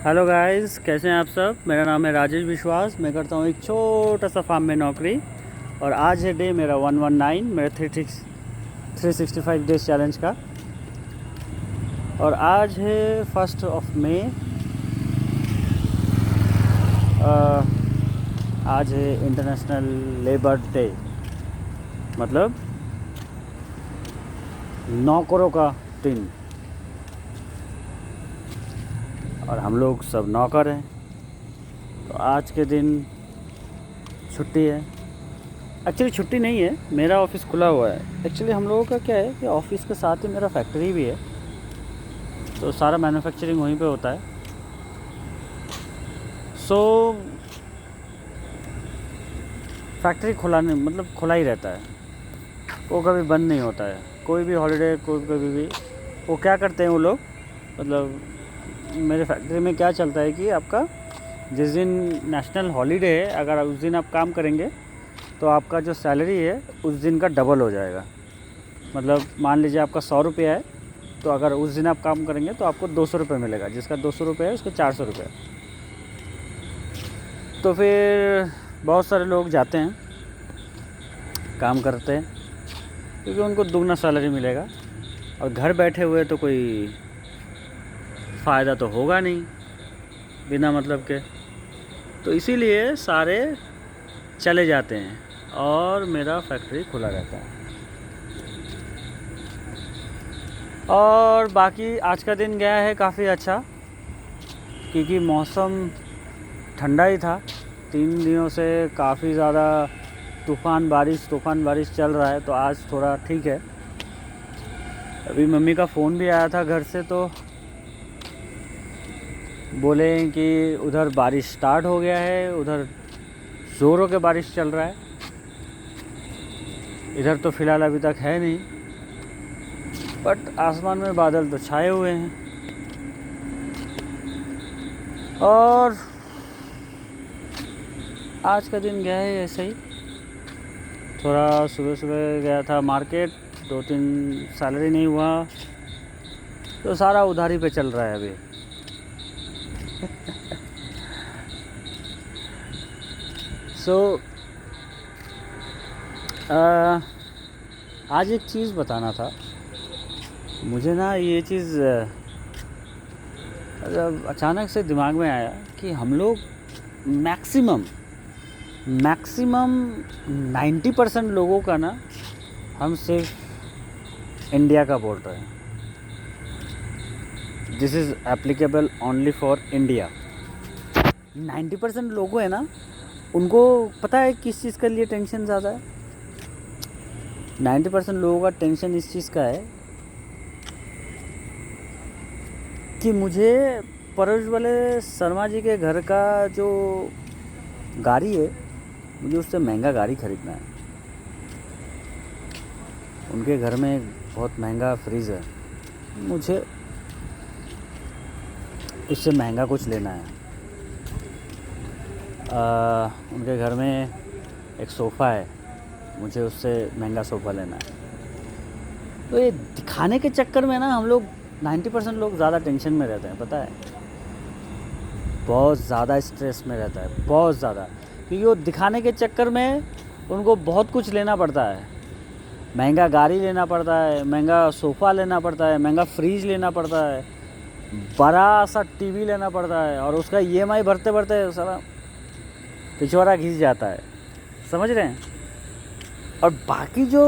Hello guys, कैसे हैं आप सब। मेरा नाम है राजेश विश्वास। मैं करता हूँ एक छोटा सा फार्म में नौकरी। और आज है डे मेरा 119 मेरे 365 डेज चैलेंज का। और आज है 1 मई। आज है इंटरनेशनल लेबर डे, मतलब नौकरों का दिन। और हम लोग सब नौकर हैं, तो आज के दिन छुट्टी है। एक्चुअली छुट्टी नहीं है, मेरा ऑफ़िस खुला हुआ है। एक्चुअली हम लोगों का क्या है कि ऑफ़िस के साथ ही मेरा फैक्ट्री भी है, तो सारा मैन्युफैक्चरिंग वहीं पे होता है। सो फैक्ट्री खुला नहीं, मतलब खुला ही रहता है, वो कभी बंद नहीं होता है। कोई भी हॉलीडे, कोई कभी भी वो क्या करते हैं वो लोग, मतलब मेरे फैक्ट्री में क्या चलता है कि आपका जिस दिन नेशनल हॉलीडे है, अगर उस दिन आप काम करेंगे तो आपका जो सैलरी है उस दिन का डबल हो जाएगा। मतलब मान लीजिए आपका 100 रुपया है, तो अगर उस दिन आप काम करेंगे तो आपको 200 रुपये मिलेगा। जिसका 200 रुपये है उसके 400 रुपये। तो फिर बहुत सारे लोग जाते हैं, काम करते हैं, क्योंकि उनको दुगना सैलरी मिलेगा। और घर बैठे हुए तो कोई फ़ायदा तो होगा नहीं बिना मतलब के, तो इसीलिए सारे चले जाते हैं और मेरा फैक्ट्री खुला रहता है। और बाकी आज का दिन गया है काफ़ी अच्छा, क्योंकि मौसम ठंडा ही था। 3 दिनों से काफ़ी ज़्यादा तूफ़ान बारिश चल रहा है, तो आज थोड़ा ठीक है। अभी मम्मी का फ़ोन भी आया था घर से, तो बोले कि उधर बारिश स्टार्ट हो गया है, उधर ज़ोरों के बारिश चल रहा है। इधर तो फ़िलहाल अभी तक है नहीं, बट आसमान में बादल तो छाए हुए हैं। और आज का दिन गया है ऐसे ही। थोड़ा सुबह सुबह गया था मार्केट, 2-3 सैलरी नहीं हुआ, तो सारा उधारी पे चल रहा है अभी। सो आज एक चीज़ बताना था मुझे ना। ये चीज़ अचानक से दिमाग में आया कि हम लोग मैक्सिमम 90% लोगों का ना, हम सिर्फ इंडिया का बोल रहे हैं। This is applicable only for India. 90% लोगों है ना, उनको पता है किस चीज़ के लिए टेंशन ज़्यादा है। 90% लोगों का टेंशन इस चीज़ का है कि मुझे परवल शर्मा जी के घर का जो गाड़ी है, मुझे उससे महंगा गाड़ी ख़रीदना है। उनके घर में एक बहुत महंगा फ्रिज है, मुझे उससे महंगा कुछ लेना है। उनके घर में एक सोफ़ा है, मुझे उससे महंगा सोफ़ा लेना है। तो ये दिखाने के चक्कर में ना हम लोग 90% लोग ज़्यादा टेंशन में रहते हैं, पता है। बहुत ज़्यादा स्ट्रेस में रहता है, बहुत ज़्यादा, क्योंकि वो दिखाने के चक्कर में उनको बहुत कुछ लेना पड़ता है। महंगा गाड़ी लेना पड़ता है, महंगा सोफ़ा लेना पड़ता है, महंगा फ्रिज लेना पड़ता है, बड़ा सा टीवी लेना पड़ता है, और उसका EMI भरते भरते सारा पिछवाड़ा घिस जाता है, समझ रहे हैं। और बाकी जो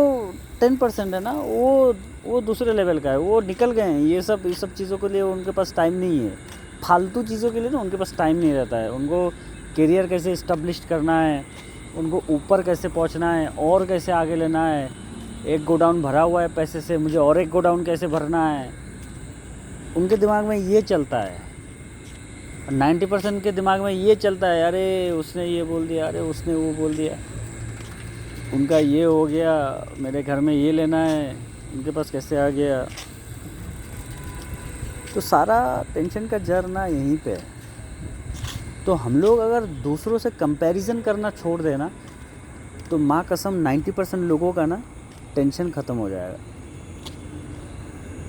10% है ना, वो दूसरे लेवल का है, वो निकल गए हैं। ये सब चीज़ों के लिए उनके पास टाइम नहीं है। फालतू चीज़ों के लिए ना उनके पास टाइम नहीं रहता है। उनको करियर कैसे इस्टेब्लिश करना है, उनको ऊपर कैसे पहुंचना है, और कैसे आगे लेना है। एक गोडाउन भरा हुआ है पैसे से, मुझे और एक गोडाउन कैसे भरना है, उनके दिमाग में ये चलता है। 90% के दिमाग में ये चलता है, अरे उसने ये बोल दिया, अरे उसने वो बोल दिया, उनका ये हो गया, मेरे घर में ये लेना है, उनके पास कैसे आ गया। तो सारा टेंशन का जड़ ना यहीं पे है। तो हम लोग अगर दूसरों से कंपैरिजन करना छोड़ देना, तो माँ कसम 90% लोगों का ना टेंशन ख़त्म हो जाएगा।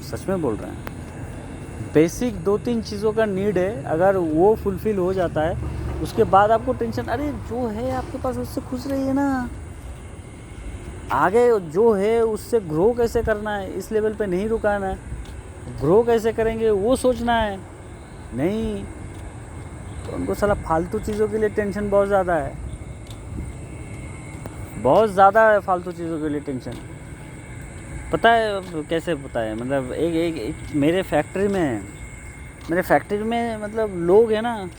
सच में बोल रहे हैं। बेसिक 2-3 चीज़ों का नीड है, अगर वो फुलफ़िल हो जाता है उसके बाद आपको टेंशन, अरे जो है आपके पास उससे खुश रहिए ना। आगे जो है उससे ग्रो कैसे करना है, इस लेवल पे नहीं रुकाना है। ग्रो कैसे करेंगे वो सोचना है, नहीं तो उनको साला फालतू चीज़ों के लिए टेंशन बहुत ज़्यादा है, बहुत ज़्यादा है फालतू चीज़ों के लिए टेंशन। पता है कैसे, पता है मतलब एक मेरे फैक्ट्री में मतलब लोग हैं ना,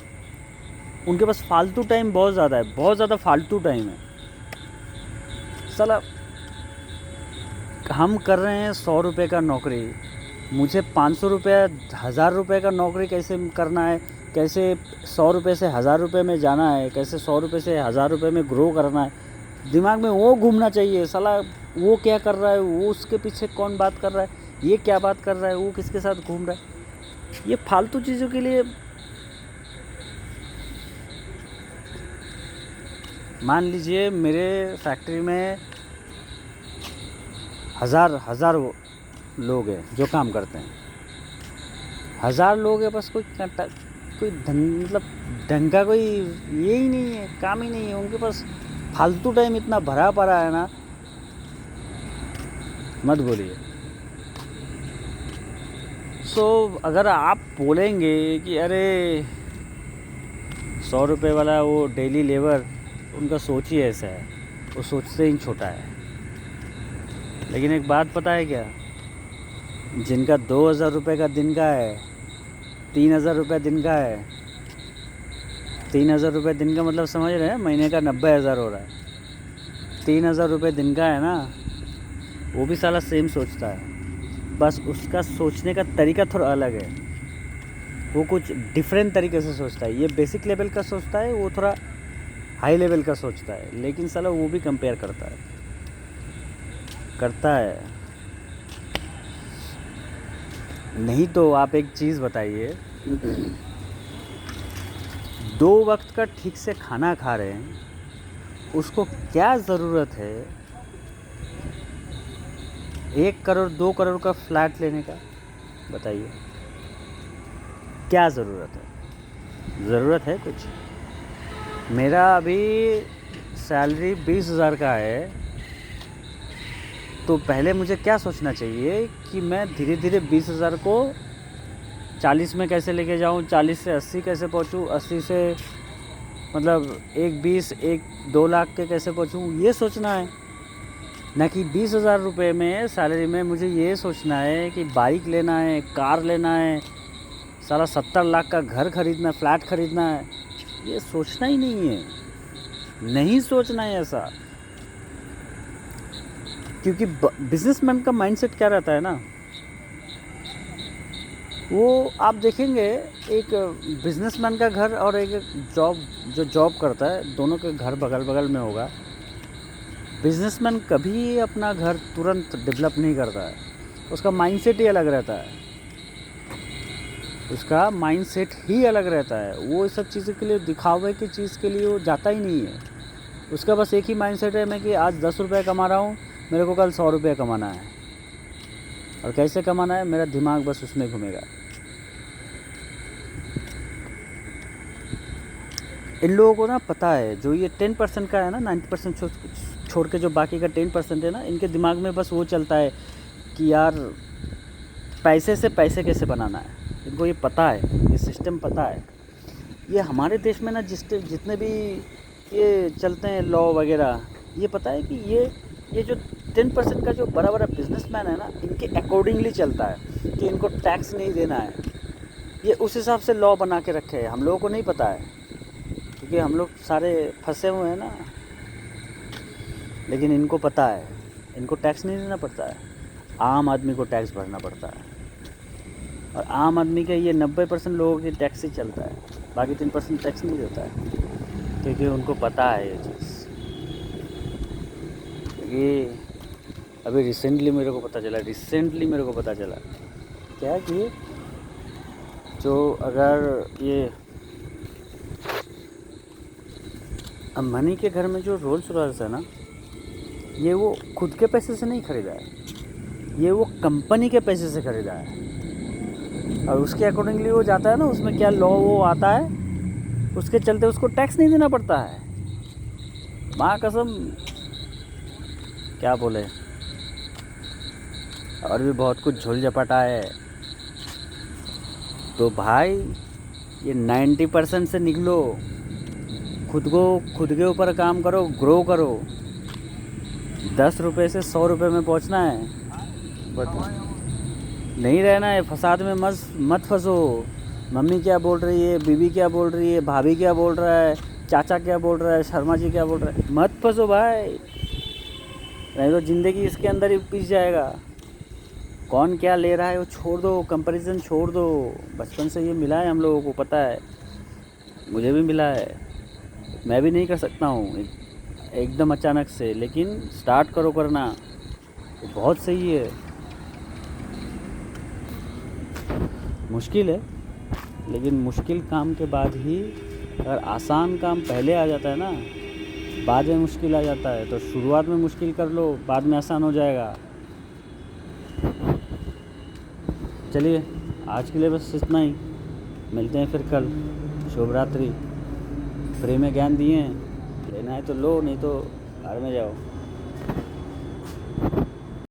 उनके पास फालतू टाइम बहुत ज़्यादा है, बहुत ज़्यादा फालतू टाइम है। साला हम कर रहे हैं 100 रुपये का नौकरी, मुझे 500 रुपये 1000 रुपये का नौकरी कैसे करना है, कैसे 100 रुपये से 1000 रुपये में जाना है, कैसे 100 रुपये से 1000 रुपये में ग्रो करना है, दिमाग में वो घूमना चाहिए। साला वो क्या कर रहा है, वो उसके पीछे कौन बात कर रहा है, ये क्या बात कर रहा है, वो किसके साथ घूम रहा है, ये फालतू चीज़ों के लिए। मान लीजिए मेरे फैक्ट्री में हज़ार लोग हैं जो काम करते हैं, 1000 लोग हैं, बस कोई मतलब ढंग का कोई ये ही नहीं है, काम ही नहीं है उनके पास। फालतू टाइम इतना भरा पड़ा है ना, मत बोलिए। अगर आप बोलेंगे कि अरे 100 रुपये वाला वो डेली लेबर, उनका सोच ही ऐसा है, वो सोचते ही छोटा है। लेकिन एक बात पता है क्या, जिनका 2000 रुपये का दिन का है, 3000 रुपये दिन का है, 3000 रुपये दिन का मतलब समझ रहे हैं, महीने का 90,000 हो रहा है। 3000 रुपये दिन का है ना, वो भी साला सेम सोचता है, बस उसका सोचने का तरीका थोड़ा अलग है, वो कुछ डिफरेंट तरीके से सोचता है। ये बेसिक लेवल का सोचता है, वो थोड़ा हाई लेवल का सोचता है, लेकिन साला वो भी कंपेयर करता है। नहीं तो आप एक चीज़ बताइए, 2 वक्त का ठीक से खाना खा रहे हैं, उसको क्या ज़रूरत है 1 करोड़ 2 करोड़ का फ्लैट लेने का, बताइए क्या ज़रूरत है? ज़रूरत है कुछ? मेरा अभी सैलरी 20,000 का है, तो पहले मुझे क्या सोचना चाहिए कि मैं धीरे धीरे 20,000 को 40 में कैसे लेके जाऊँ, 40 से 80 कैसे पहुँचूँ, 80 से मतलब 2 लाख के कैसे पहुँचूँ, ये सोचना है। ना कि 20,000 रुपये में सैलरी में मुझे ये सोचना है कि बाइक लेना है, कार लेना है, साला 70 लाख का घर खरीदना, फ्लैट खरीदना है, ये सोचना ही नहीं है, नहीं सोचना है ऐसा। क्योंकि बिजनेसमैन का माइंडसेट क्या रहता है ना, वो आप देखेंगे, एक बिजनेसमैन का घर और एक जॉब करता है, दोनों के घर बगल बगल में होगा। बिजनेसमैन कभी अपना घर तुरंत डेवलप नहीं करता है, उसका माइंडसेट ही अलग रहता है, उसका माइंडसेट ही अलग रहता है। वो इस सब चीज़ों के लिए, दिखावे की चीज़ के लिए वो जाता ही नहीं है। उसका बस एक ही माइंडसेट है, मैं कि आज 10 रुपये कमा रहा हूँ, मेरे को कल 100 रुपये कमाना है, और कैसे कमाना है, मेरा दिमाग बस उसमें घूमेगा। इन लोगों को ना पता है, जो ये 10% का है ना, 90% छोड़ के जो बाकी का 10% है ना, इनके दिमाग में बस वो चलता है कि यार पैसे से पैसे कैसे बनाना है। इनको ये पता है, ये सिस्टम पता है। ये हमारे देश में ना जितने भी ये चलते हैं लॉ वगैरह, ये पता है कि ये जो 10% का जो बड़ा बड़ा बिजनेसमैन है ना, इनके अकॉर्डिंगली चलता है कि इनको टैक्स नहीं देना है। ये उस हिसाब से लॉ बना के रखे हैं, हम लोगों को नहीं पता है, क्योंकि हम लोग सारे फंसे हुए हैं ना। लेकिन इनको पता है, इनको टैक्स नहीं देना पड़ता है, आम आदमी को टैक्स भरना पड़ता है। और आम आदमी के ये 90% लोगों की टैक्स ही चलता है, बाकी 3% टैक्स नहीं देता है, क्योंकि उनको पता है ये चीज़। ये अभी रिसेंटली मेरे को पता चला क्या कि जो अगर ये अंबानी के घर में जो रोल्स रॉयस है ना, ये वो खुद के पैसे से नहीं ख़रीदा है, ये वो कंपनी के पैसे से ख़रीदा है। और उसके अकॉर्डिंगली वो जाता है ना, उसमें क्या लॉ वो आता है, उसके चलते उसको टैक्स नहीं देना पड़ता है। माँ कसम, क्या बोले। और भी बहुत कुछ झोल झपाटा है। तो भाई ये 90% से निकलो, खुद के ऊपर काम करो, ग्रो करो। 10 रुपये से 100 रुपये में पहुंचना है, बट नहीं रहना है फसाद में। मत फंसो। मम्मी क्या बोल रही है, बीवी क्या बोल रही है, भाभी क्या बोल रहा है, चाचा क्या बोल रहा है, शर्मा जी क्या बोल रहा है, मत फंसो भाई, नहीं तो ज़िंदगी इसके अंदर ही पिस जाएगा। कौन क्या ले रहा है वो छोड़ दो, कंपैरिजन छोड़ दो। बचपन से ये मिला है हम लोगों को, पता है, मुझे भी मिला है। मैं भी नहीं कर सकता हूँ एकदम अचानक से, लेकिन स्टार्ट करो करना तो बहुत सही है। मुश्किल है, लेकिन मुश्किल काम के बाद ही, अगर आसान काम पहले आ जाता है ना, बाद में मुश्किल आ जाता है। तो शुरुआत में मुश्किल कर लो, बाद में आसान हो जाएगा। चलिए आज के लिए बस इतना ही, मिलते हैं फिर कल। शुभ रात्रि। फ्री में ज्ञान दिए हैं, लेना है तो लो, नहीं तो घर में जाओ।